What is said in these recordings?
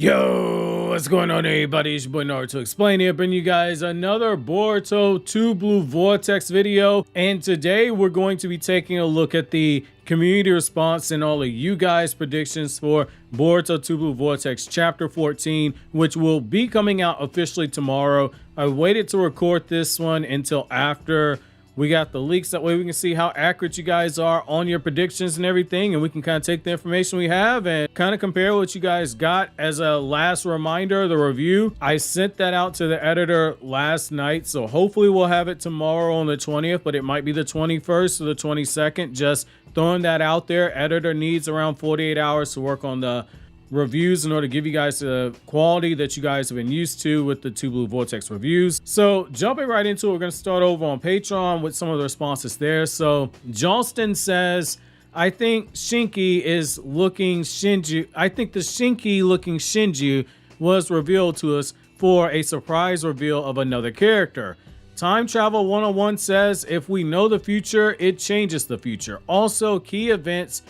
Yo, what's going on everybody? It's your boy Naruto Explain here, bringing you guys another Boruto 2 Blue Vortex video. And today we're going to be taking a look at the community response and all of you guys' predictions for Boruto 2 Blue Vortex Chapter 14, which will be coming out officially tomorrow. I waited to record this one until after we got the leaks. That way we can see how accurate you guys are on your predictions and everything, and we can kind of take the information we have and kind of compare what you guys got. As a last reminder, the review, I sent that out to the editor last night, so hopefully we'll have it tomorrow on the 20th, but it might be the 21st or the 22nd. Just throwing that out there. Editor needs around 48 hours to work on the reviews in order to give you guys the quality that you guys have been used to with the 2 Blue Vortex reviews. So jumping right into it, we're going to start over on Patreon with some of the responses there. So Johnston says, I think Shinki is looking Shinju. I think the Shinki looking Shinju was revealed to us for a surprise reveal of another character. Time Travel 101 says, if we know the future, it changes the future. Also, key events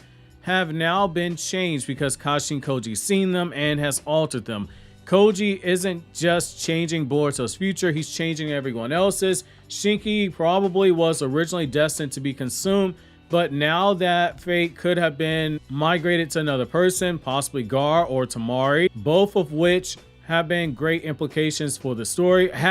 have now been changed because Kashi and Koji seen them and has altered them. Koji isn't just changing Boruto's future, he's changing everyone else's. Shinki probably was originally destined to be consumed, but now that fate could have been migrated to another person, possibly Gar or Tamari, both of which have great implications for the story, and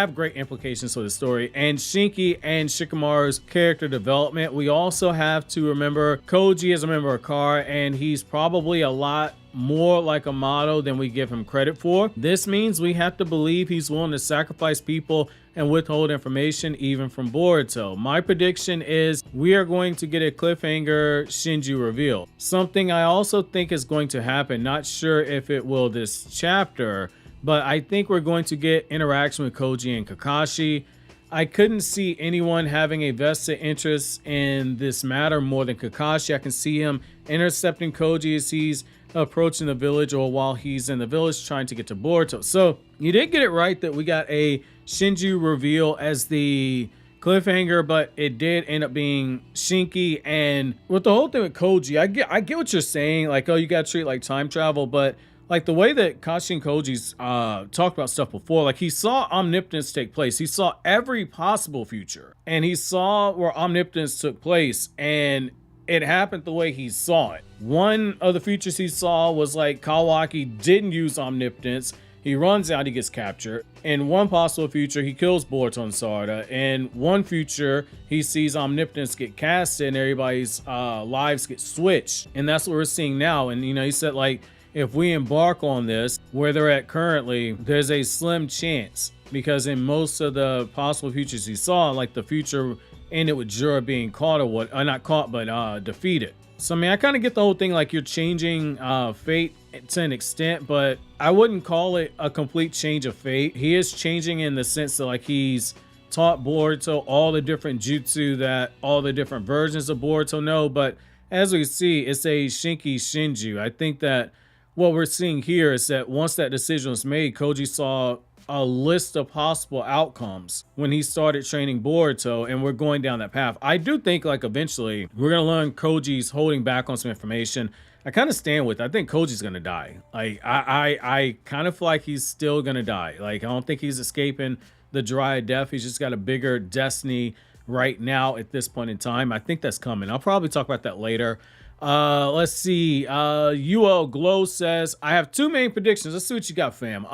Shinki and Shikamaru's character development. We also have to remember Koji is a member of KAR, and he's probably a lot more like Amato than we give him credit for. This means we have to believe he's willing to sacrifice people and withhold information even from Boruto. My prediction is we are going to get a cliffhanger Shinju reveal. Something I also think is going to happen, not sure if it will this chapter, but I think we're going to get interaction with Koji and Kakashi. I couldn't see anyone having a vested interest in this matter more than Kakashi. I can see him intercepting Koji as he's approaching the village or while he's in the village trying to get to Boruto. So you did get it right that we got a Shinju reveal as the cliffhanger, but it did end up being Shinki. And with the whole thing with Koji, I get what you're saying, like, oh, you gotta treat it like time travel, but like the way that Kashi and Koji's talked about stuff before, like he saw omnipotence take place. He saw every possible future and he saw where omnipotence took place and it happened the way he saw it. One of the futures he saw was like Kawaki didn't use omnipotence. He runs out, he gets captured. In one possible future, he kills Boruto and Sarada. In one future, he sees omnipotence get casted and everybody's lives get switched. And that's what we're seeing now. And you know, he said like, if we embark on this where they're at currently, there's a slim chance, because in most of the possible futures he saw, like the future ended with Jura being caught or what, not caught, but defeated. So I mean, I kind of get the whole thing, like you're changing fate to an extent, but I wouldn't call it a complete change of fate. He is changing in the sense that like he's taught Boruto all the different jutsu that all the different versions of Boruto know, but as we see, it's a Shinki Shinju. I think that what we're seeing here is that once that decision was made, Koji saw a list of possible outcomes when he started training Boruto, and we're going down that path. I do think like eventually we're gonna learn Koji's holding back on some information. I kind of stand with it. I think Koji's gonna die. Like I kind of feel like he's still gonna die. Like I don't think he's escaping the dry death. He's just got a bigger destiny right now at this point in time. I think that's coming. I'll probably talk about that later. Let's see. UL Glow says, I have two main predictions. Let's see what you got, fam.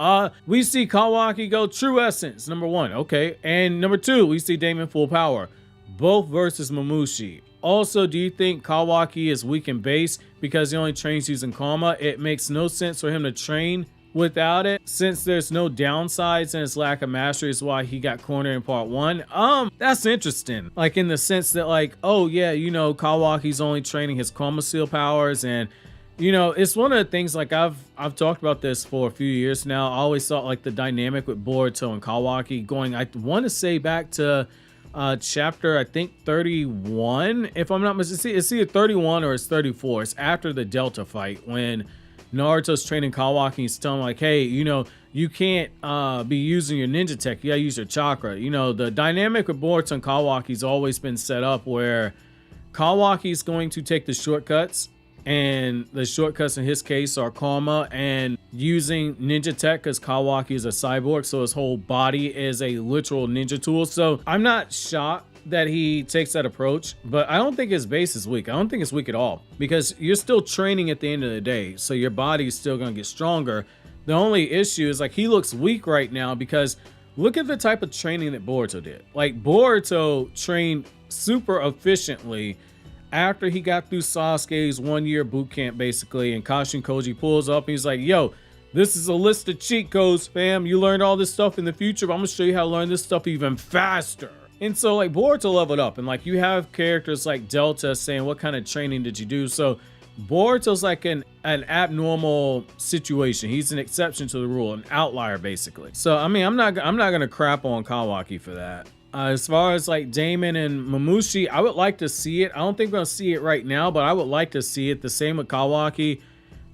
We see Kawaki go True Essence, number one. Okay. And number two, we see Damon Full Power, both versus Mamushi. Also, do you think Kawaki is weak in base because he only trains using Karma? It makes no sense for him to train without it, since there's no downsides and his lack of mastery is why he got cornered in part one. That's interesting, like in the sense that like, oh yeah, you know, Kawaki's only training his Karma Seal powers, and you know, it's one of the things, like I've talked about this for a few years now. I always thought like the dynamic with Boruto and Kawaki going, I want to say back to chapter I think 31, if I'm not mistaken. It's either 31 or it's 34. It's after the Delta fight when Naruto's training Kawaki. He's telling him like, hey, you know, you can't be using your ninja tech, you gotta use your chakra. You know, the dynamic with Boruto and Kawaki's always been set up where Kawaki's going to take the shortcuts And the shortcuts in his case are karma and using ninja tech, because Kawaki is a cyborg, so his whole body is a literal ninja tool. So I'm not shocked that he takes that approach, but I don't think his base is weak. I don't think it's weak at all, because you're still training at the end of the day, so your body's still gonna get stronger. The only issue is like he looks weak right now because look at the type of training that Boruto did. Like Boruto trained super efficiently after he got through Sasuke's 1-year boot camp, basically, and Kashin Koji pulls up and he's like, yo, this is a list of cheat codes, fam. You learned all this stuff in the future, but I'm gonna show you how to learn this stuff even faster. And so like Boruto leveled up, and like you have characters like Delta saying, what kind of training did you do? So Boruto's like an abnormal situation. He's an exception to the rule, an outlier basically. So I mean, I'm not gonna crap on Kawaki for that. As far as like Damon and Mamushi, I would like to see it. I don't think we're gonna see it right now, but I would like to see it. The same with Kawaki.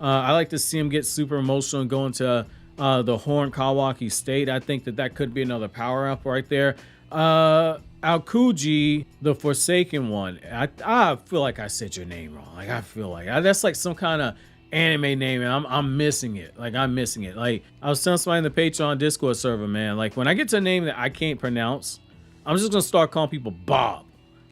I like to see him get super emotional and go into the Horn Kawaki state. I think that could be another power up right there. Aokuji, the Forsaken one. I feel like I said your name wrong. Like I feel like that's like some kind of anime name, and I'm missing it. Like I'm missing it. Like I was telling somebody in the Patreon Discord server, man. Like when I get to a name that I can't pronounce, I'm just gonna start calling people Bob.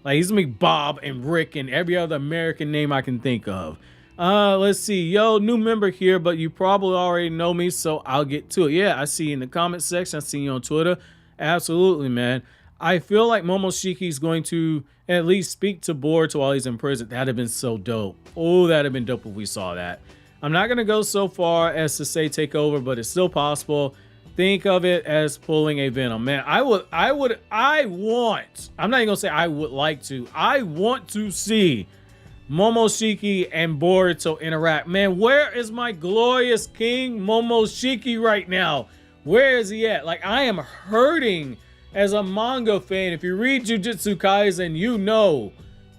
Like he's gonna be Bob and Rick and every other American name I can think of. Let's see. Yo, new member here, but you probably already know me, so I'll get to it. Yeah, I see you in the comment section. I see you on Twitter. Absolutely, man. I feel like Momoshiki's going to at least speak to Boruto while he's in prison. That'd have been so dope. Oh, that'd have been dope if we saw that. I'm not gonna go so far as to say take over, but it's still possible. Think of it as pulling a Venom. Man, I want, I'm not even gonna say I would like to. I want to see Momoshiki and Boruto interact. Man, where is my glorious king Momoshiki right now? Where is he at? Like, I am hurting as a manga fan. If you read Jujutsu Kaisen, you know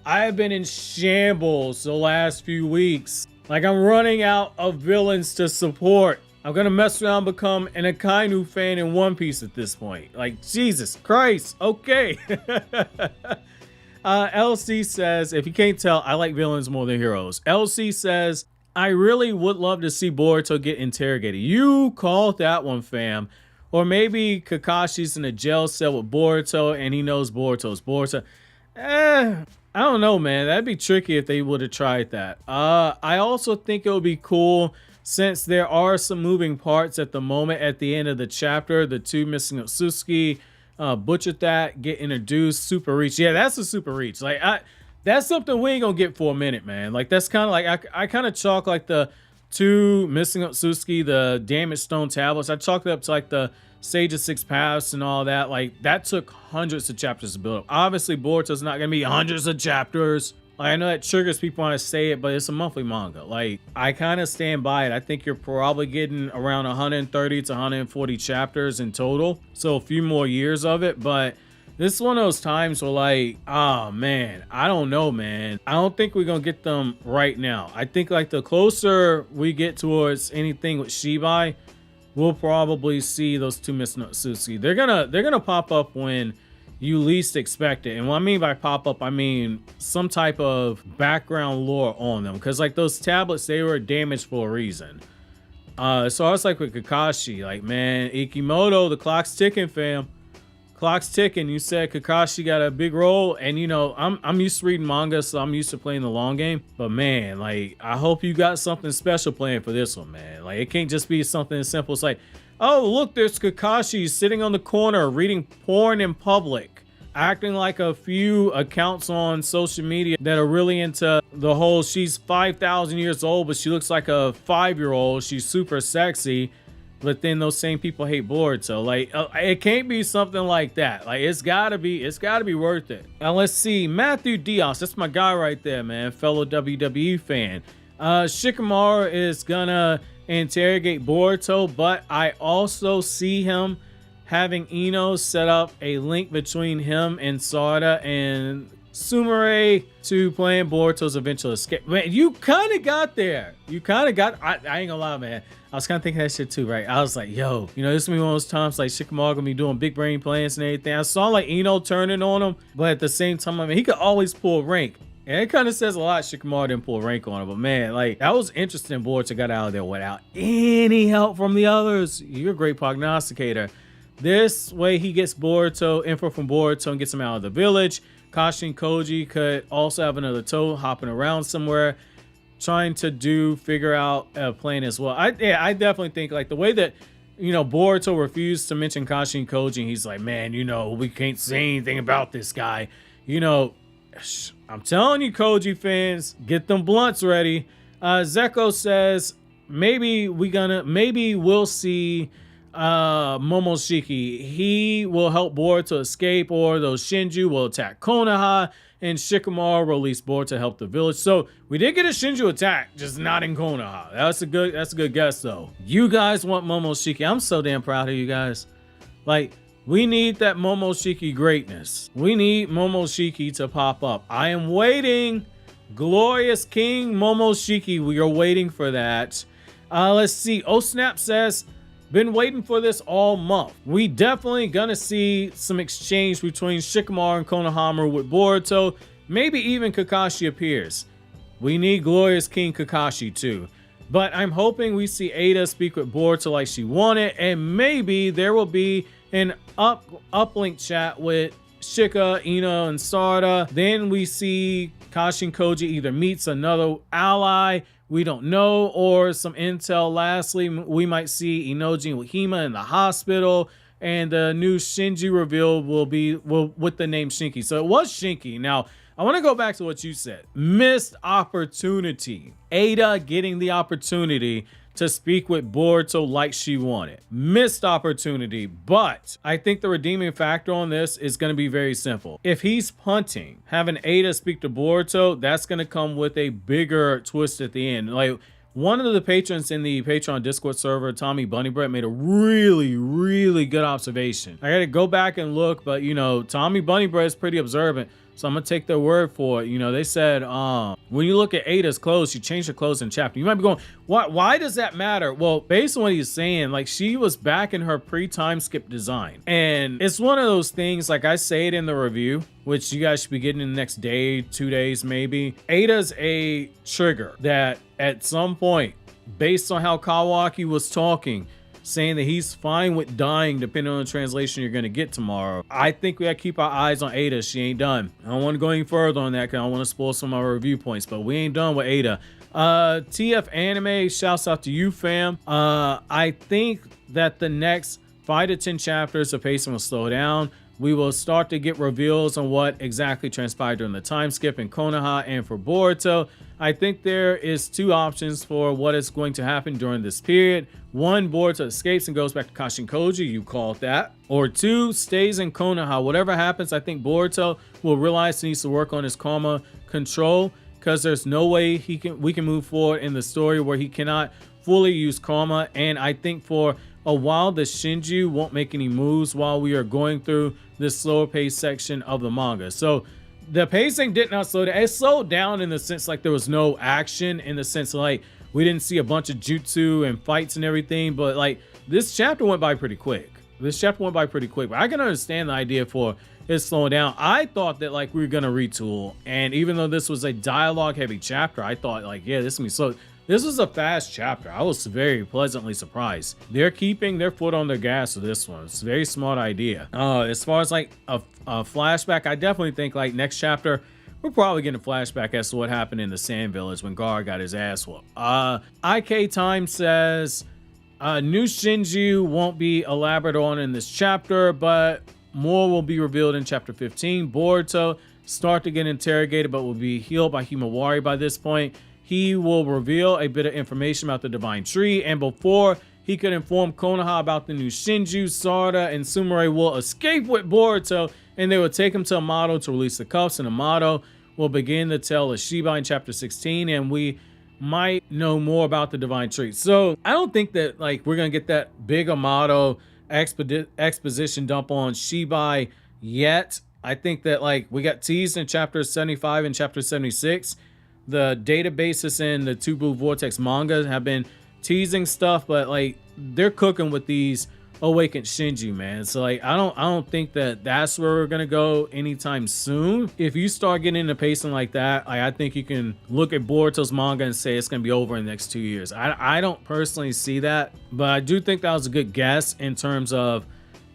I have been in shambles the last few weeks. Like, I'm running out of villains to support. I'm gonna mess around and become an Akainu fan in One Piece at this point. Like, Jesus Christ. Okay. LC says, if you can't tell, I like villains more than heroes. LC says, I really would love to see Boruto get interrogated. You called that one, fam. Or maybe Kakashi's in a jail cell with Boruto and he knows Boruto's Boruto. I don't know, man. That'd be tricky if they would have tried that. I also think it would be cool, since there are some moving parts at the moment at the end of the chapter. The two missing of Sasuke, butchered that, get introduced, super reach. Yeah, that's a super reach. Like, that's something we ain't gonna get for a minute, man. Like, that's kind of like, I kind of chalk like the two missing up Sasuke, the damaged stone tablets. I chalked it up to like the Sage of Six Paths and all that. Like, that took hundreds of chapters to build up. Obviously, Boruto's not gonna be hundreds of chapters. Like, I know that triggers people want to say it, but it's a monthly manga. Like, I kind of stand by it. I think you're probably getting around 130 to 140 chapters in total. So a few more years of it, but this is one of those times where, like, oh man, I don't know, man. I don't think we're gonna get them right now. I think like the closer we get towards anything with Shibai, we'll probably see those two missing Sasuke. They're gonna pop up when you least expect it. And what I mean by pop up, I mean some type of background lore on them. Because like those tablets, they were damaged for a reason. So I was like with Kakashi, like, man, Ikimoto, the clock's ticking, fam. Clock's ticking. You said Kakashi got a big role, and you know, I'm used to reading manga, so I'm used to playing the long game. But man, like, I hope you got something special planned for this one, man. Like, it can't just be something as simple as like, oh, look, there's Kakashi sitting on the corner reading porn in public, acting like a few accounts on social media that are really into the whole she's 5,000 years old, but she looks like a 5-year-old. She's super sexy. But then those same people hate Boruto. Like, it can't be something like that. Like, it's gotta be worth it. Now let's see, Matthew Diaz, that's my guy right there, man, fellow WWE fan. Shikamaru is gonna interrogate Boruto, but I also see him having Ino set up a link between him and Sarada and Sumire to playing Boruto's eventual escape. Man, you kind of got there. You kind of got, I ain't gonna lie, man. I was kind of thinking that shit too, right? I was like, yo, you know, this is gonna be one of those times like Shikamaru gonna be doing big brain plans and everything. I saw like Ino turning on him, but at the same time, I mean, he could always pull rank. And it kind of says a lot. Shikamaru didn't pull rank on it, but man, like that was interesting. Boruto got out of there without any help from the others. You're a great prognosticator. This way he gets Boruto, info from Boruto, and gets him out of the village. Kashi and Koji could also have another toe hopping around somewhere, trying to figure out a plan as well. I definitely think like the way that, you know, Boruto refused to mention Kashi and Koji, and he's like, man, you know, we can't say anything about this guy. You know, I'm telling you, Koji fans, get them blunts ready. Zeko says maybe we'll see Momoshiki. He will help Boruto escape, or those Shinjuu will attack Konoha, and Shikamaru release Boruto to help the village. So we did get a Shinjuu attack, just not in Konoha. That's a good guess though. You guys want Momoshiki. I'm so damn proud of you guys. Like, we need that Momoshiki greatness. We need Momoshiki to pop up. I am waiting. Glorious King Momoshiki, we are waiting for that. Let's see. Oh Snap says, been waiting for this all month. We definitely gonna see some exchange between Shikamaru and Konohamaru with Boruto. Maybe even Kakashi appears. We need Glorious King Kakashi too. But I'm hoping we see Ada speak with Boruto like she wanted, and maybe there will be an uplink chat with Shika, Ino, and Sarda. Then we see Kashi and Koji either meets another ally, we don't know, or some intel. Lastly, we might see Inoji and Hima in the hospital, and the new Shinju reveal will be with the name Shinki. So it was Shinki. Now, I want to go back to what you said. Missed opportunity. Ada getting the opportunity to speak with Boruto like she wanted. Missed opportunity, but I think the redeeming factor on this is going to be very simple. If he's punting, having Ada speak to Boruto, that's going to come with a bigger twist at the end. Like, one of the patrons in the Patreon Discord server, Tommy Bunnybread, made a really good observation. I got to go back and look, but you know, Tommy Bunnybread is pretty observant, so I'm gonna take their word for it. You know, they said when you look at Ada's clothes, she changed her clothes in chapter. You might be going, why does that matter? Well, based on what he's saying, like, she was back in her pre-time skip design, and it's one of those things, like I say it in the review, which you guys should be getting in the next day, 2 days maybe. Ada's a trigger that at some point, based on how Kawaki was talking, saying that he's fine with dying depending on the translation you're going to get tomorrow, I think we got to keep our eyes on Ada. She ain't done. I don't want to go any further on that because I don't want to spoil some of our review points, but we ain't done with Ada. TF Anime, shouts out to you, fam. I think that the next 5 to 10 chapters, the pacing will slow down. We will start to get reveals on what exactly transpired during the time skip in Konoha and for Boruto. I think there is 2 options for what is going to happen during this period. 1, Boruto escapes and goes back to Kashi and Koji, you called that. Or 2, stays in Konoha. Whatever happens, I think Boruto will realize he needs to work on his karma control, because there's no way we can move forward in the story where he cannot fully use karma. And I think for a while, the Shinju won't make any moves while we are going through this slower paced section of the manga. So the pacing did not slow down. It slowed down in the sense like there was no action, in the sense like we didn't see a bunch of jutsu and fights and everything, but like this chapter went by pretty quick. But I can understand the idea for it slowing down. I thought that like we were gonna retool, and even though this was a dialogue heavy chapter, I thought like, yeah, this is gonna be slow. This was a fast chapter. I was very pleasantly surprised. They're keeping their foot on the gas with this one. It's a very smart idea. As far as like a flashback, I definitely think like next chapter, we're probably getting a flashback as to what happened in the Sand Village when Gar got his ass whooped. IK Time says, new Shinju won't be elaborated on in this chapter, but more will be revealed in chapter 15. Boruto start to get interrogated, but will be healed by Himawari by this point. He will reveal a bit of information about the Divine Tree, and before he could inform Konoha about the new Shinju, Sarda and Sumire will escape with Boruto, and they will take him to Amato to release the cuffs, and Amato will begin the tale of Shiba in chapter 16, and we might know more about the Divine Tree. So I don't think that like we're gonna get that big Amato exposition dump on Shiba yet. I think that like we got teased in chapter 75 and chapter 76. The databases in the Two Blue Vortex manga have been teasing stuff, but like they're cooking with these awaken Shinju, man. So like I don't think that that's where we're gonna go anytime soon. If you start getting into pacing like that, I think you can look at Boruto's manga and say it's gonna be over in the next 2 years. I don't personally see that, but I do think that was a good guess in terms of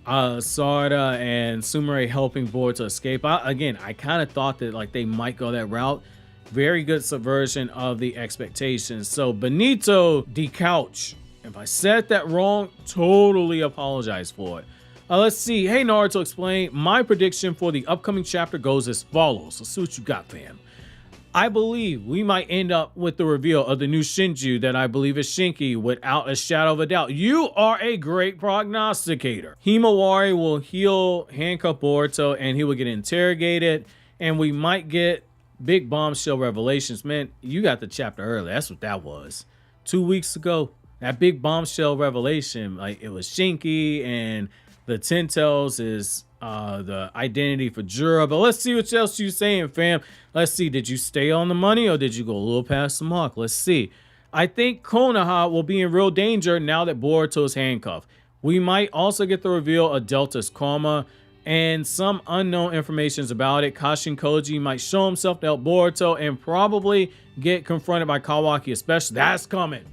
Sarada and Sumire helping Boruto escape. Again, I kind of thought that like they might go that route. Very good subversion of the expectations. So Benito Decouch, if I said that wrong, totally apologize for it. Let's see. Hey, Naruto explain. My prediction for the upcoming chapter goes as follows. Let's see what you got, fam. I believe we might end up with the reveal of the new Shinju that I believe is Shinki without a shadow of a doubt. You are a great prognosticator. Himawari will heal handcuff Boruto and he will get interrogated, and we might get big bombshell revelations. Man, you got the chapter early. That's what that was. 2 weeks ago. That big bombshell revelation, like it was Shinki and the Ten Tails is the identity for Jura. But let's see what else you saying, fam. Let's see. Did you stay on the money or did you go a little past the mark? Let's see. I think Konoha will be in real danger now that Boruto is handcuffed. We might also get the reveal of Delta's karma and some unknown informations about it. Kashin Koji might show himself to help Boruto and probably get confronted by Kawaki, especially. That's coming.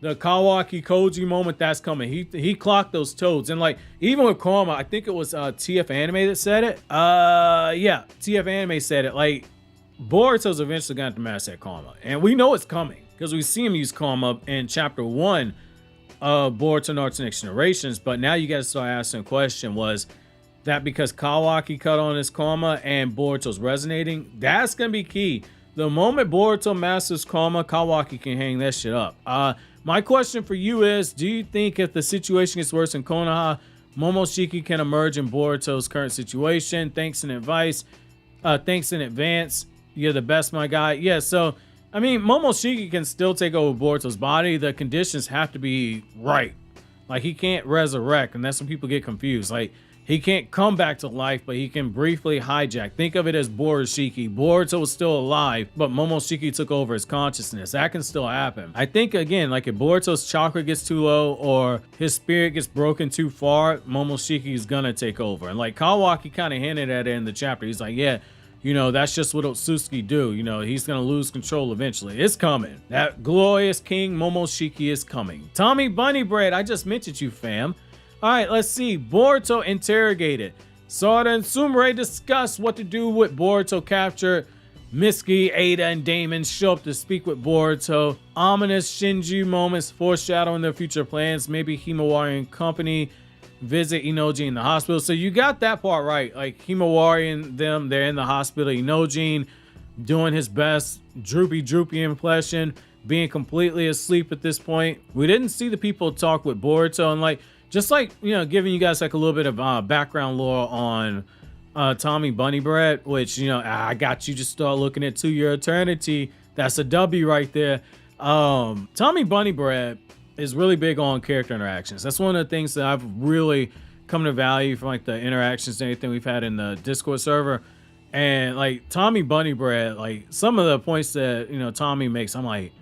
The Kawaki Koji moment, that's coming. He clocked those toads. And like, even with Karma, I think it was TF Anime that said it. Yeah, TF Anime said it. Like, Boruto's eventually going to master that Karma. And we know it's coming because we see him use Karma in chapter 1 of Boruto Naruto Next Generations. But now you got to start asking the question, was that because Kawaki cut on his Karma and Boruto's resonating? That's going to be key. The moment Boruto masters Karma, Kawaki can hang that shit up. My question for you is, do you think if the situation gets worse in Konoha, Momoshiki can emerge in Boruto's current situation? Thanks in advice. Thanks in advance. You're the best, my guy. Yeah, so, I mean, Momoshiki can still take over Boruto's body. The conditions have to be right. Like, he can't resurrect, and that's when people get confused. Like, he can't come back to life, but he can briefly hijack. Think of it as Borushiki. Boruto was still alive, but Momoshiki took over his consciousness. That can still happen. I think, again, like if Boruto's chakra gets too low or his spirit gets broken too far, Momoshiki is gonna take over. And like Kawaki kind of hinted at it in the chapter. He's like, yeah, you know, that's just what Otsutsuki do. You know, he's gonna lose control eventually. It's coming. That glorious king Momoshiki is coming. Tommy Bunny Bread, I just mentioned you, fam. All right, let's see. Boruto interrogated. Sarada and Sumire discuss what to do with Boruto captured. Mitsuki, Ada, and Damon show up to speak with Boruto. Ominous Shinju moments foreshadowing their future plans. Maybe Himawari and company visit Inoji in the hospital. So you got that part right. Like Himawari and them, they're in the hospital. Inoji doing his best droopy impression, being completely asleep at this point. We didn't see the people talk with Boruto, and like, just like, you know, giving you guys like a little bit of background lore on Tommy Bunny Bread, which, you know, I got you to start looking at To Your Eternity. That's a W right there. Tommy Bunny Bread is really big on character interactions. That's one of the things that I've really come to value from like the interactions and anything we've had in the Discord server. And like Tommy Bunny Bread, like some of the points that, you know, Tommy makes, I'm like,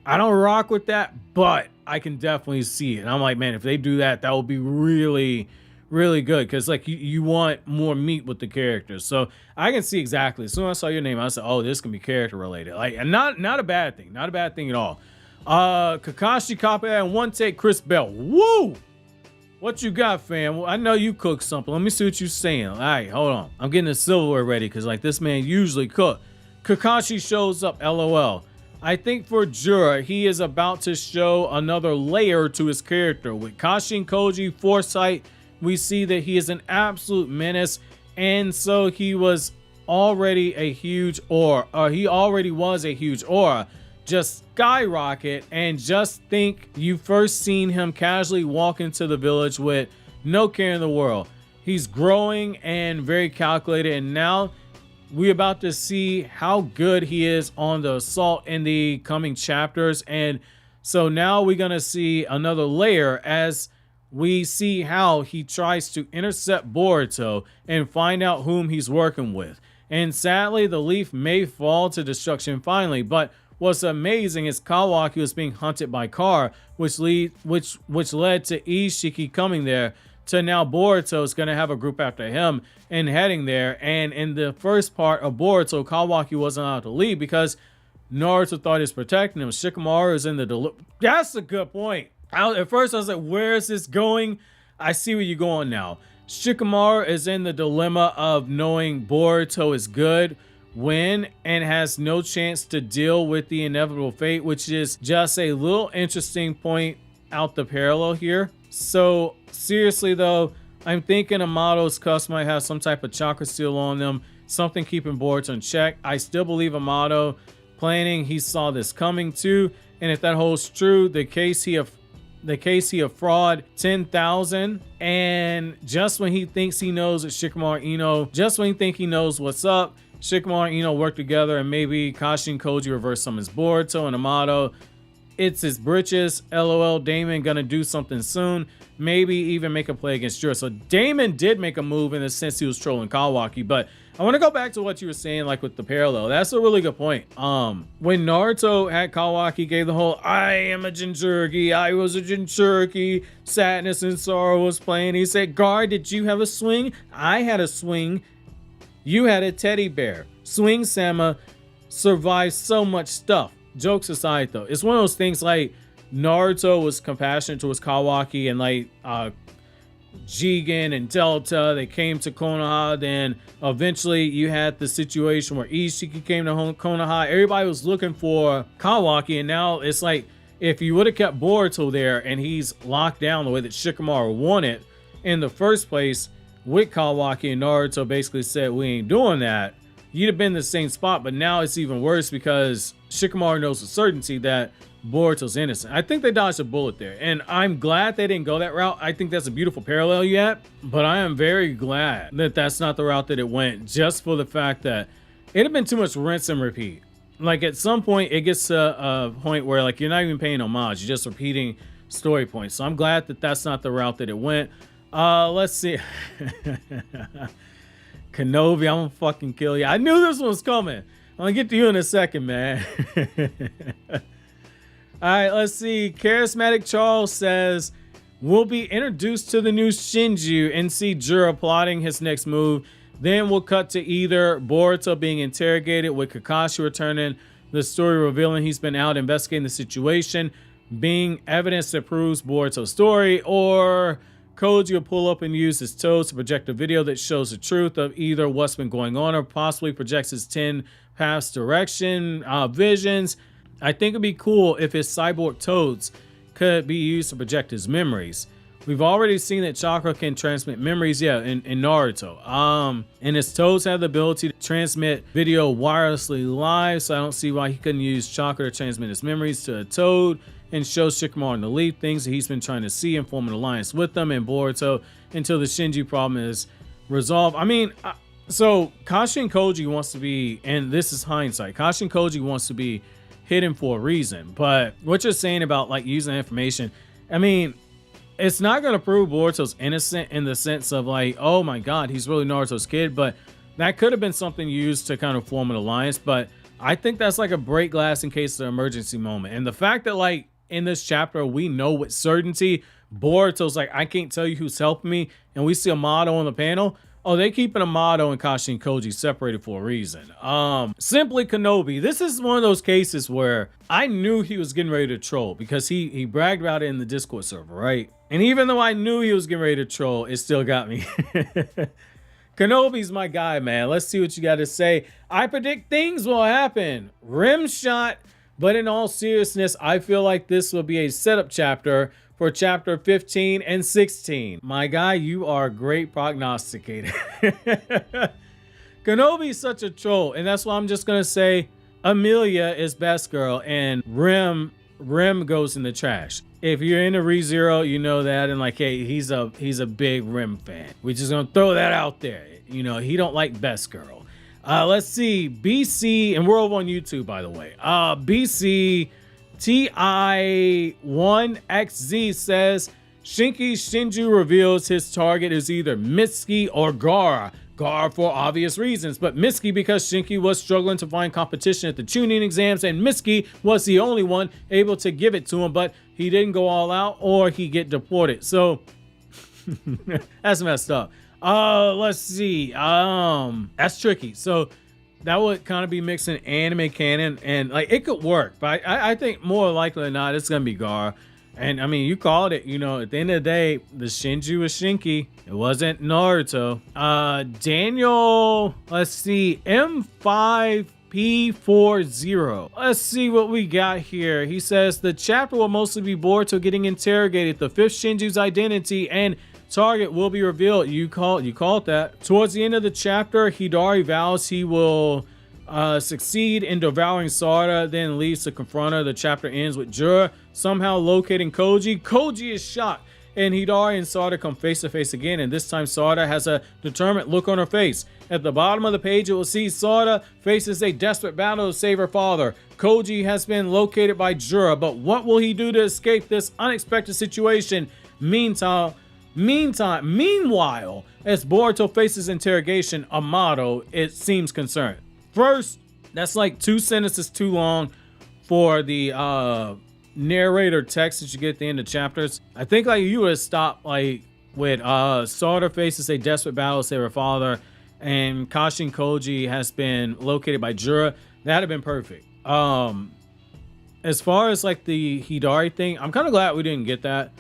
I don't rock with that, but I can definitely see it. And I'm like, man, if they do that, that would be really, really good. Because like you want more meat with the characters. So I can see exactly. As soon as I saw your name, I said, oh, this can be character related. Like, and not a bad thing. Not a bad thing at all. Kakashi copy and one take Chris Bell. Woo! What you got, fam? Well, I know you cooked something. Let me see what you're saying. All right, hold on. I'm getting the silverware ready because like this man usually cook. Kakashi shows up, LOL. I think for Jura, he is about to show another layer to his character. With Kashin Koji foresight, we see that he is an absolute menace, and so he was already a huge aura, or he already was a huge aura. Just skyrocket, and just think you first seen him casually walk into the village with no care in the world. He's growing and very calculated, and now we're about to see how good he is on the assault in the coming chapters. And so now we're going to see another layer as we see how he tries to intercept Boruto and find out whom he's working with. And sadly, the leaf may fall to destruction finally, but what's amazing is Kawaki was being hunted by Car, which led to Ishiki coming there, to now Boruto is going to have a group after him and heading there. And in the first part of Boruto, Kawaki wasn't allowed to leave because Naruto thought he was protecting him. Shikamaru is in the That's a good point. At first I was like, where is this going? I see where you're going now. Shikamaru is in the dilemma of knowing Boruto is good when and has no chance to deal with the inevitable fate, which is just a little interesting point out the parallel here. So seriously though, I'm thinking Amato's cuss might have some type of chakra seal on them, something keeping Boruto in check. I still believe Amato planning, he saw this coming too, and if that holds true, the case he of fraud 10,000, and just when he thinks he knows that Shikamaru and Ino, just when he think he knows what's up, Shikamaru and Ino work together, and maybe Kashi and Koji reverse summons Boruto, and Amato, it's his britches. LOL, Damon gonna do something soon, maybe even make a play against Jura. So Damon did make a move in the sense he was trolling Kawaki, but I want to go back to what you were saying, like with the parallel. That's a really good point. When Naruto had Kawaki gave the whole I am a Jinchuriki, I was a Jinchuriki, sadness and sorrow was playing, he said, Guard, did you have a swing? I had a swing. You had a teddy bear. Swing Sama survived so much stuff. Jokes aside though, it's one of those things like Naruto was compassionate towards Kawaki, and like Jigen and Delta, they came to Konoha. Then eventually you had the situation where Ishiki came to Konoha. Everybody was looking for Kawaki, and now it's like if you would have kept Boruto there and he's locked down the way that Shikamaru wanted in the first place with Kawaki, and Naruto basically said we ain't doing that, you'd have been in the same spot. But now it's even worse because Shikamaru knows with certainty that Boruto's innocent. I think they dodged a bullet there, and I'm glad they didn't go that route. I think that's a beautiful parallel yet, but I am very glad that that's not the route that it went, just for the fact that it'd have been too much rinse and repeat. Like at some point it gets to a point where like you're not even paying homage, you're just repeating story points. So I'm glad that that's not the route that it went. Let's see. Kenobi, I'm gonna fucking kill you. I knew this one was coming. I'm gonna get to you in a second, man. All right, let's see. Charismatic Charles says, we'll be introduced to the new Shinjuu and see Jura plotting his next move. Then we'll cut to either Boruto being interrogated with Kakashi returning, the story revealing he's been out investigating the situation, being evidence that proves Boruto's story, or Koji will pull up and use his toes to project a video that shows the truth of either what's been going on or possibly projects his 10 paths direction visions. I think it'd be cool if his cyborg toads could be used to project his memories. We've already seen that chakra can transmit memories, yeah, in Naruto. And his toads have the ability to transmit video wirelessly live, so I don't see why he couldn't use chakra to transmit his memories to a toad and show Shikamaru and the Leaf things that he's been trying to see and form an alliance with them and Boruto until the Shinju problem is resolved. I mean, so Kashi and Koji wants to be, and this is hindsight, Kashi and Koji wants to be hidden for a reason, but what you're saying about like using information, I mean, it's not going to prove Boruto's innocent in the sense of like, oh my god, he's really Naruto's kid, but that could have been something used to kind of form an alliance. But I think that's like a break glass in case of an emergency moment. And the fact that like in this chapter we know with certainty Boruto's like, I can't tell you who's helping me, and we see Amato on the panel. Oh, they keeping Amato and Kashi and Koji separated for a reason. Simply Kenobi. This is one of those cases where I knew he was getting ready to troll because he bragged about it in the Discord server, right? And even though I knew he was getting ready to troll, it still got me. Kenobi's my guy, man. Let's see what you got to say. I predict things will happen. Rim shot. But in all seriousness, I feel like this will be a setup chapter for chapter 15 and 16. My guy, you are a great prognosticator. Kenobi's such a troll, and that's why I'm just gonna say Amelia is best girl and Rim goes in the trash. If you're into ReZero, you know that, and like, hey, he's a big Rim fan. We're just gonna throw that out there. You know, he don't like best girl. Let's see, BC, and we're over on YouTube, by the way. BC TI1XZ says, Shinju reveals his target is either Mitsuki or Gaara. Gar for obvious reasons, but Mitsuki because Shinki was struggling to find competition at the Chunin exams, and Mitsuki was the only one able to give it to him, but he didn't go all out or he get deported. So that's messed up. Let's see. That's tricky. So that would kind of be mixing anime canon, and like it could work, but I think more likely than not it's gonna be Gar. And I mean, you called it, you know, at the end of the day, the Shinju was Shinki. It wasn't Naruto. Daniel, let's see, M5P40. Let's see what we got here. He says the chapter will mostly be Boruto getting interrogated. The fifth Shinju's identity and target will be revealed. You called that. Towards the end of the chapter, Hidari vows he will succeed in devouring Sarada, then leaves to confront her. The chapter ends with Jura somehow locating Koji. Koji is shocked, and Hidari and Sarada come face to face again, and this time Sarada has a determined look on her face. At the bottom of the page, it will see Sarada faces a desperate battle to save her father. Koji has been located by Jura, but what will he do to escape this unexpected situation? Meanwhile, as Boruto faces interrogation, Amato, it seems concerned. First, that's like 2 sentences too long for the narrator text that you get at the end of chapters. I think like you would have stopped like with Sarada faces a desperate battle to save her father, and Kashin Koji has been located by Jura. That'd have been perfect. As far as like the Hidari thing, I'm kind of glad we didn't get that.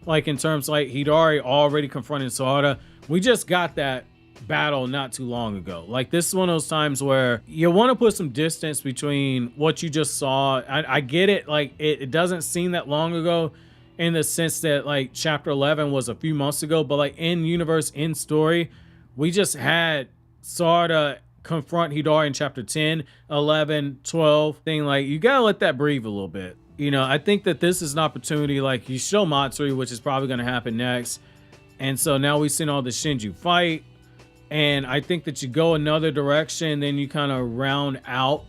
Like in terms like Hidari already confronting Sarada. We just got that battle not too long ago. Like this is one of those times where you want to put some distance between what you just saw. I get it. Like it doesn't seem that long ago in the sense that like chapter 11 was a few months ago, but like in universe, in story, we just had Sarada confront Hidari in chapter 10, 11, 12 thing. Like you gotta let that breathe a little bit. You know, I think that this is an opportunity, like you show Matsuri, which is probably going to happen next. And so now we've seen all the Shinju fight. And I think that you go another direction, then you kind of round out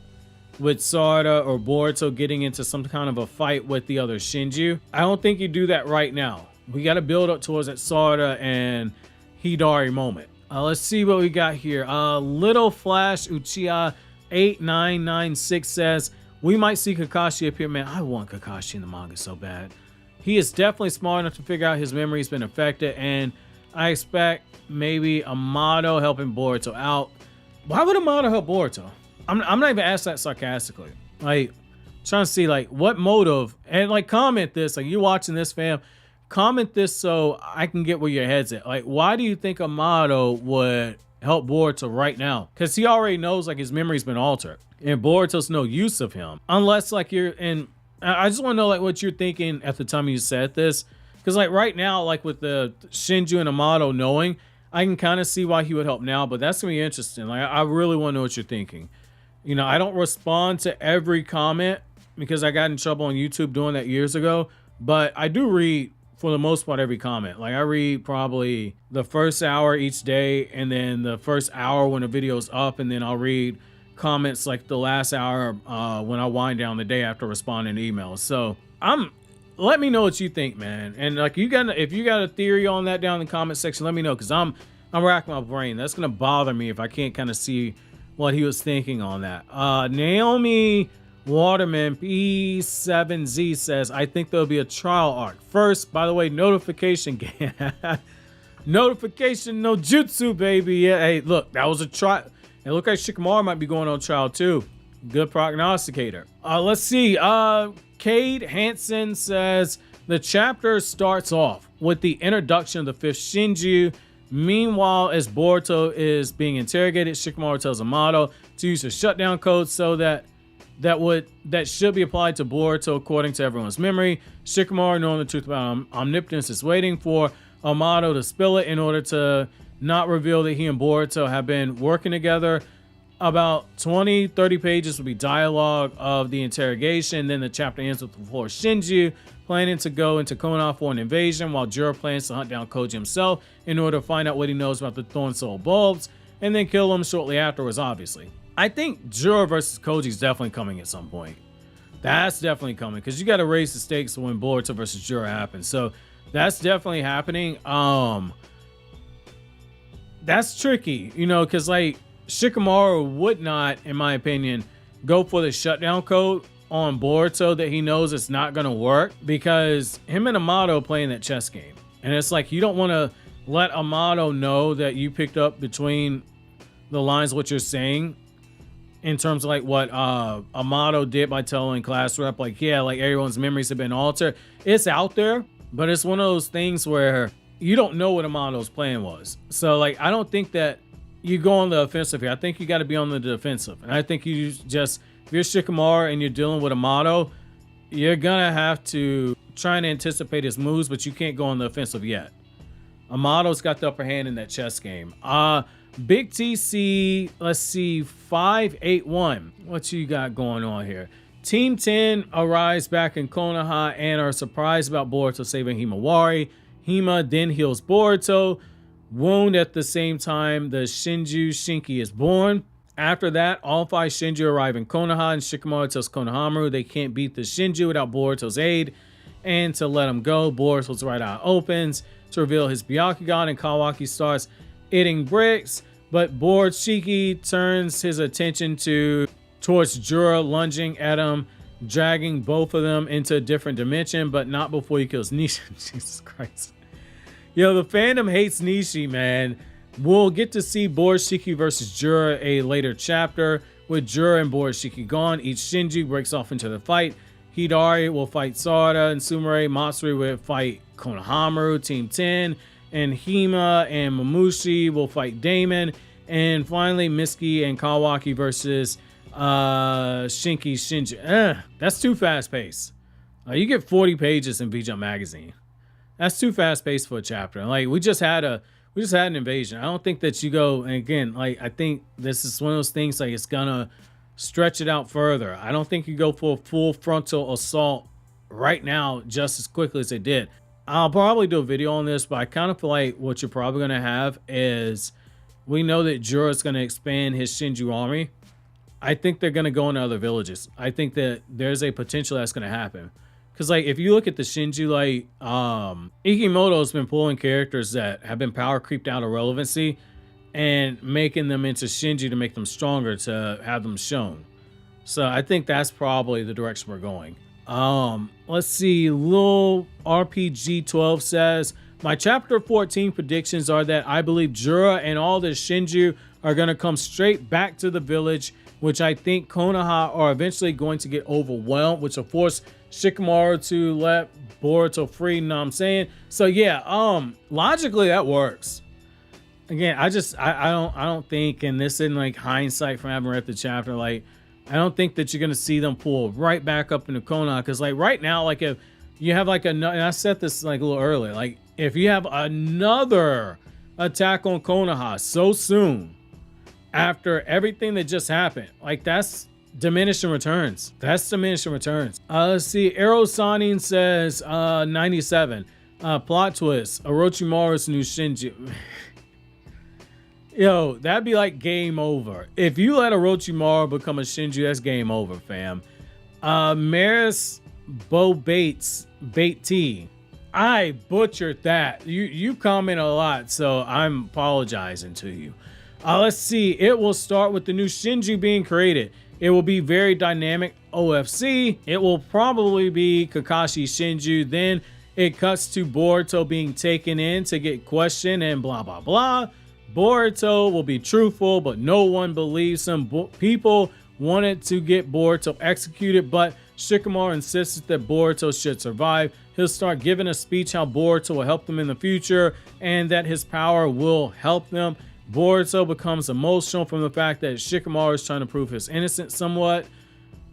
with Sarada or Boruto getting into some kind of a fight with the other Shinju. I don't think you do that right now. We got to build up towards that Sarada and Hidari moment. Let's see what we got here. Little Flash Uchiha 8996 says, we might see Kakashi appear. Man, I want Kakashi in the manga so bad. He is definitely smart enough to figure out his memory's been affected, and I expect maybe Amato helping Boruto out. Why would Amato help Boruto? I'm not even asking that sarcastically. Like, trying to see like what motive, and like comment this, like you watching this, fam, comment this so I can get where your head's at. Like, why do you think Amato would help Boruto right now? Because he already knows like his memory's been altered, and Boruto's no use of him unless like you're in. I just want to know like what you're thinking at the time you said this, because like right now, like with the Shinju and Amato knowing, I can kind of see why he would help now, but that's gonna be interesting. Like I really want to know what you're thinking. You know, I don't respond to every comment because I got in trouble on YouTube doing that years ago, but I do read for the most part every comment. Like I read probably the first hour each day, and then the first hour when the video's up, and then I'll read comments like the last hour when I wind down the day after responding to emails. So let me know what you think, man. And like if you got a theory on that down in the comment section, let me know, because I'm racking my brain. That's gonna bother me if I can't kind of see what he was thinking on that. Naomi Waterman P7Z says, I think there'll be a trial arc. First, by the way, notification game. Notification no jutsu, baby. Yeah, hey, look, that was a trial. It looked like Shikamaru might be going on trial too. Good prognosticator. Let's see. Cade Hansen says the chapter starts off with the introduction of the fifth Shinju. Meanwhile, as Boruto is being interrogated, Shikamaru tells Amato to use a shutdown code so that should be applied to Boruto according to everyone's memory. Shikamaru, knowing the truth about omnipotence, is waiting for Amato to spill it in order to not reveal that he and Boruto have been working together. About 20-30 pages will be dialogue of the interrogation. Then the chapter ends with the four Shinju planning to go into Konoha for an invasion, while Jura plans to hunt down Koji himself in order to find out what he knows about the Thorn Soul bulbs, and then kill him shortly afterwards, obviously. I think Jura versus Koji is definitely coming at some point. That's definitely coming, because you got to raise the stakes when Boruto versus Jura happens. So that's definitely happening. that's tricky, you know, because like Shikamaru would not, in my opinion, go for the shutdown code on Boruto that he knows it's not going to work, because him and Amato playing that chess game. And it's like, you don't want to let Amato know that you picked up between the lines what you're saying, in terms of like what Amato did by telling class rep, like, yeah, like everyone's memories have been altered. It's out there, but it's one of those things where you don't know what Amato's plan was. So like, I don't think that you go on the offensive here. I think you got to be on the defensive. And I think you just, if you're Shikamaru and you're dealing with Amato, you're gonna have to try and anticipate his moves, but you can't go on the offensive yet. Amato's got the upper hand in that chess game. Big TC, let's see, 581. What you got going on here? Team 10 arrives back in Konoha and are surprised about Boruto saving Himawari. Hima then heals Boruto. Wound at the same time, the Shinju Shinki is born. After that, all 5 Shinju arrive in Konoha, and Shikamaru tells Konohamaru they can't beat the Shinju without Boruto's aid, and to let him go. Boruto's right eye opens to reveal his Byakugan, and Kawaki starts eating bricks, but bored Shiki turns his attention towards Jura, lunging at him, dragging both of them into a different dimension, but not before he kills Nishi. Jesus Christ. Yo, the fandom hates Nishi, man. We'll get to see Bored Shiki versus Jura a later chapter. With Jura and Bored Shiki gone, each Shinju breaks off into the fight. Hidari will fight Sarada and Sumire. Matsuri will fight Konohamaru, Team 10. And Hima and Mamushi will fight Damon. And finally, Miski and Kawaki versus Shinki Shinju. That's too fast paced. You get 40 pages in V-Jump magazine. That's too fast paced for a chapter. Like, we just had an invasion. I don't think that you go, and again, like, I think this is one of those things, like, it's gonna stretch it out further. I don't think you go for a full frontal assault right now just as quickly as they did. I'll probably do a video on this, but I kind of feel like what you're probably going to have is, we know that Jura is going to expand his Shinju army. I think they're going to go into other villages. I think that there's a potential that's going to happen. Because, like, if you look at the Shinju, like, Ikimoto's been pulling characters that have been power creeped out of relevancy and making them into Shinju to make them stronger, to have them shown. So I think that's probably the direction we're going. Let's see, Lil RPG 12 says, my chapter 14 predictions are that I believe Jura and all the Shinju are going to come straight back to the village, which I think Konoha are eventually going to get overwhelmed, which will force Shikamaru to let Boruto free, you know what I'm saying? So yeah, logically that works. Again, I don't think, and this in like hindsight from having read the chapter, like, I don't think that you're going to see them pull right back up into Konoha. Because, like, right now, like, if you have, like, and I said this, like, a little earlier. Like, if you have another attack on Konoha so soon after everything that just happened, like, that's diminishing returns. That's diminishing returns. Let's see. Aerosonin says, 97. Plot twist. Orochimaru's new Shinju. Yo, that'd be like game over. If you let Orochimaru become a Shinju, that's game over, fam. Maris Bo Bates, Bait T. I butchered that. You comment a lot, so I'm apologizing to you. Let's see. It will start with the new Shinju being created. It will be very dynamic OFC. It will probably be Kakashi Shinju. Then it cuts to Boruto being taken in to get questioned and blah, blah, blah. Boruto will be truthful, but no one believes him. People wanted to get Boruto executed, but Shikamaru insisted that Boruto should survive. He'll start giving a speech how Boruto will help them in the future and that his power will help them. Boruto becomes emotional from the fact that Shikamaru is trying to prove his innocence somewhat.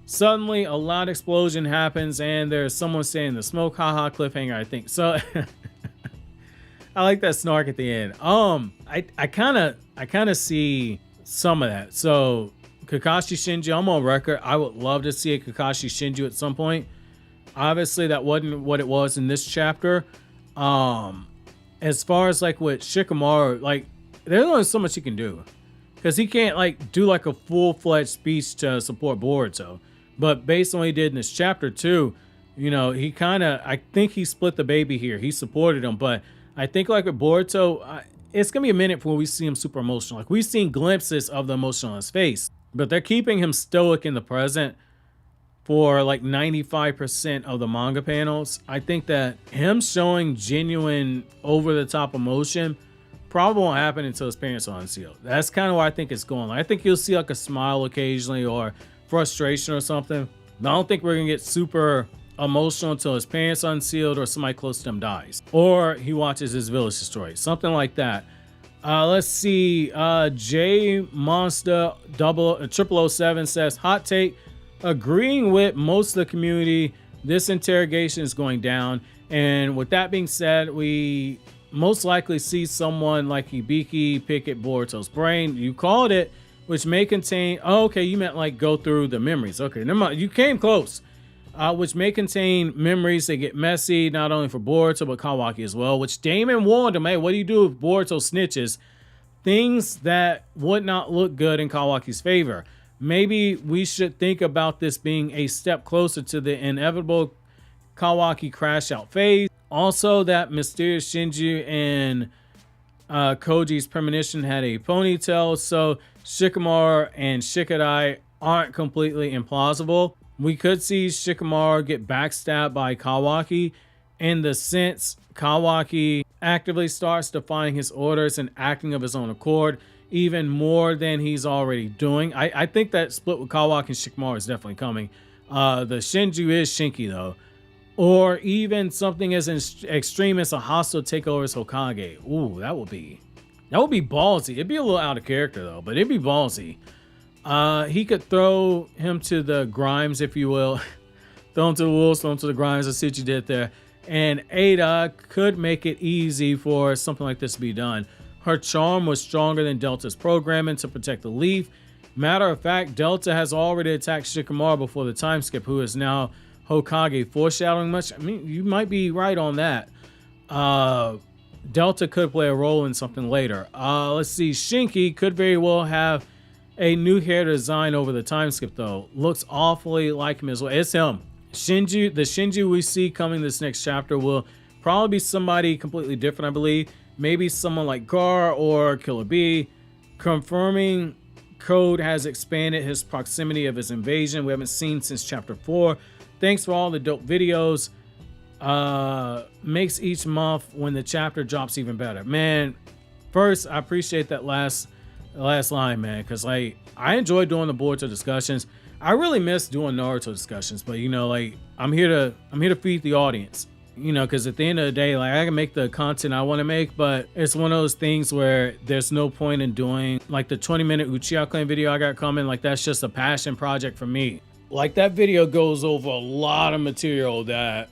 Suddenly, a loud explosion happens and there's someone saying the smoke, haha, cliffhanger, I think. So I like that snark at the end. I kind of see some of that. So Kakashi Shinju, I'm on record. I would love to see a Kakashi Shinju at some point. Obviously, that wasn't what it was in this chapter. As far as like with Shikamaru, like there's only so much he can do, because he can't like do like a full-fledged speech to support Boruto. But based on what he did in this chapter too, you know, I think he split the baby here. He supported him, but I think like with Boruto, it's gonna be a minute before we see him super emotional. Like, we've seen glimpses of the emotion on his face, but they're keeping him stoic in the present for like 95% of the manga panels. I think that him showing genuine over the top emotion probably won't happen until his parents are unsealed. That's kind of where I think it's going. I think you'll see like a smile occasionally or frustration or something. But I don't think we're gonna get super emotional until his parents are unsealed or somebody close to him dies, or he watches his village destroyed, something like that. Let's see. J Monster 0007 says, hot take, agreeing with most of the community, this interrogation is going down. And with that being said, we most likely see someone like Hibiki pick at Boruto's brain. You called it, which may contain, oh, okay, you meant like go through the memories. Okay, never mind, you came close. Which may contain memories that get messy, not only for Boruto, but Kawaki as well, which Damon warned him, hey, what do you do if Boruto snitches? Things that would not look good in Kawaki's favor. Maybe we should think about this being a step closer to the inevitable Kawaki crash out phase. Also, that mysterious Shinju and Koji's premonition had a ponytail, so Shikamaru and Shikadai aren't completely implausible. We could see Shikamaru get backstabbed by Kawaki in the sense Kawaki actively starts defying his orders and acting of his own accord, even more than he's already doing. I think that split with Kawaki and Shikamaru is definitely coming. The Shinju is Shinki though. Or even something as extreme as a hostile takeover as Hokage. Ooh, that would be ballsy. It'd be a little out of character though, but it'd be ballsy. He could throw him to the Grimes, if you will. Throw him to the wolves, throw him to the Grimes. I see what you did there. And Ada could make it easy for something like this to be done. Her charm was stronger than Delta's programming to protect the leaf. Matter of fact, Delta has already attacked Shikamaru before the time skip, who is now Hokage, foreshadowing much. I mean, you might be right on that. Delta could play a role in something later. Let's see. Shinki could very well have a new hair design over the time skip though. Looks awfully like him as well. It's him. Shinju, the Shinju we see coming this next chapter will probably be somebody completely different, I believe. Maybe someone like Gar or Killer Bee. Confirming Code has expanded his proximity of his invasion. We haven't seen since chapter 4. Thanks for all the dope videos. Makes each month when the chapter drops even better. Man, first, I appreciate that last line, man, because like I enjoy doing the Boruto discussions. I really miss doing Naruto discussions, but you know, like I'm here to feed the audience, you know, because at the end of the day, like I can make the content I want to make, but it's one of those things where there's no point in doing like the 20-minute Uchiha Clan video I got coming. Like that's just a passion project for me. Like that video goes over a lot of material that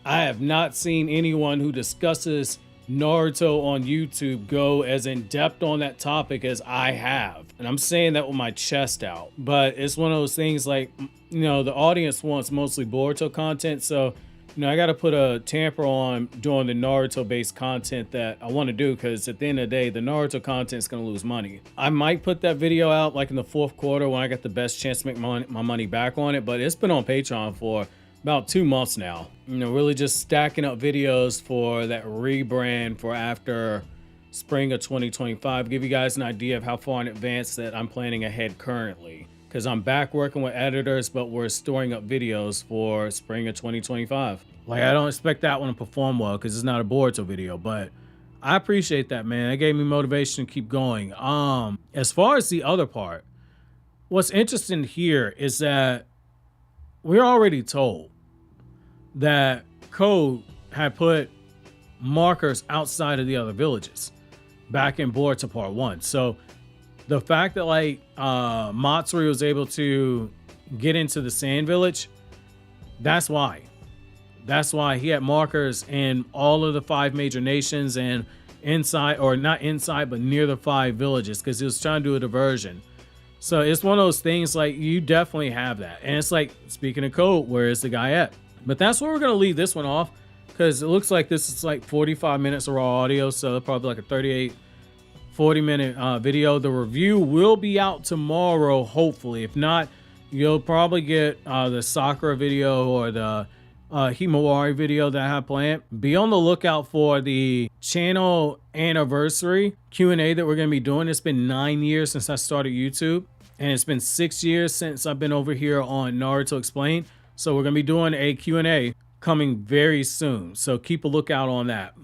I have not seen anyone who discusses Naruto on YouTube go as in depth on that topic as I have. And I'm saying that with my chest out, but it's one of those things like, you know, the audience wants mostly Boruto content. So, you know, I got to put a tamper on doing the Naruto based content that I want to do. Cause at the end of the day, the Naruto content is going to lose money. I might put that video out like in the fourth quarter when I got the best chance to make my money back on it. But it's been on Patreon for about 2 months now, you know, really just stacking up videos for that rebrand for after spring of 2025. Give you guys an idea of how far in advance that I'm planning ahead currently, because I'm back working with editors, but we're storing up videos for spring of 2025. Like I don't expect that one to perform well because it's not a Boruto video, but I appreciate that, man. It gave me motivation to keep going. As far as the other part, what's interesting here is that we're already told that Code had put markers outside of the other villages back in Boruto Part 1. So the fact that like Matsuri was able to get into the Sand Village, that's why he had markers in all of the 5 major nations and inside, or not inside, but near the 5 villages, because he was trying to do a diversion. So it's one of those things like you definitely have that. And it's like, speaking of Code, where is the guy at? But that's where we're going to leave this one off, because it looks like this is like 45 minutes of raw audio. So probably like a 40-minute video. The review will be out tomorrow, hopefully. If not, you'll probably get the Sakura video or the Himawari video that I have planned. Be on the lookout for the channel anniversary Q&A that we're going to be doing. It's been 9 years since I started YouTube, and it's been 6 years since I've been over here on Naruto Explained. So we're going to be doing a Q&A coming very soon. So keep a lookout on that.